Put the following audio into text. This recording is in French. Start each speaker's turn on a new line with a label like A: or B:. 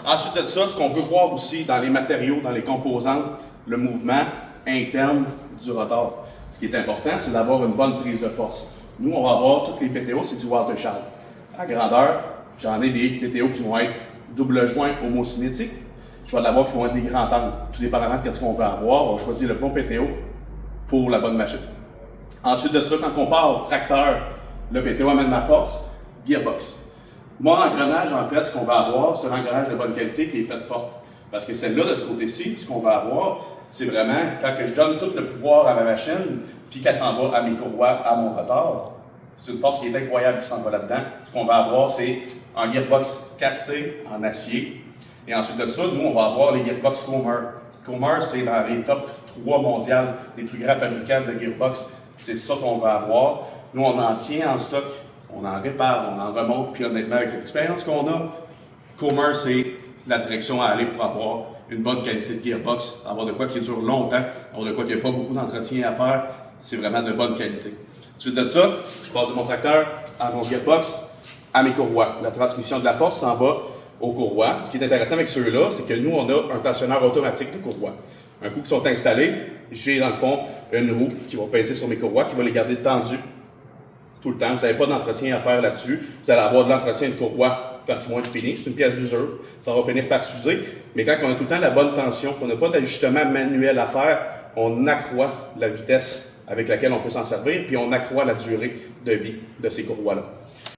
A: Ensuite de ça, ce qu'on veut voir aussi dans les matériaux, dans les composantes, le mouvement interne du rotor. Ce qui est important, c'est d'avoir une bonne prise de force. Nous, on va avoir toutes les PTO, c'est du Walter Schall. À grandeur, j'en ai des PTO qui vont être double joint homocinétique. Je vais l'avoir qui vont être des grands angles. Tout dépendamment de ce qu'on veut avoir, on va choisir le bon PTO pour la bonne machine. Ensuite de ça, quand on part au tracteur, le PTO amène la force, gearbox. Mon engrenage, en fait, ce qu'on va avoir, c'est un engrenage de bonne qualité qui est fait forte. Parce que celle-là, de ce côté-ci, ce qu'on va avoir, c'est vraiment quand que je donne tout le pouvoir à ma machine, puis qu'elle s'en va à mes courroies, à mon rotor. C'est une force qui est incroyable qui s'en va là-dedans. Ce qu'on va avoir, c'est un gearbox casté en acier. Et ensuite de ça, nous, on va avoir les gearbox Comer. Comer, c'est dans les top 3 mondiales des plus grands fabricants de gearbox. C'est ça qu'on va avoir. Nous, on en tient en stock, on en répare, on en remonte, puis honnêtement, avec l'expérience qu'on a, Comer, c'est la direction à aller pour avoir une bonne qualité de gearbox, avoir de quoi qui dure longtemps, avoir de quoi qui n'a pas beaucoup d'entretien à faire. C'est vraiment de bonne qualité. Ensuite de ça, je passe de mon tracteur à mon gearbox, à mes courroies. La transmission de la force s'en va aux courroies. Ce qui est intéressant avec ceux-là, c'est que nous, on a un tensionneur automatique de courroies. Un coup qu'ils sont installés, j'ai dans le fond une roue qui va peser sur mes courroies, qui va les garder tendues tout le temps. Vous n'avez pas d'entretien à faire là-dessus. Vous allez avoir de l'entretien de courroies quand ils vont être finis. C'est une pièce d'usure. Ça va finir par s'user. Mais quand on a tout le temps la bonne tension, qu'on n'a pas d'ajustement manuel à faire, on accroît la vitesse avec laquelle on peut s'en servir, puis on accroît la durée de vie de ces courroies-là.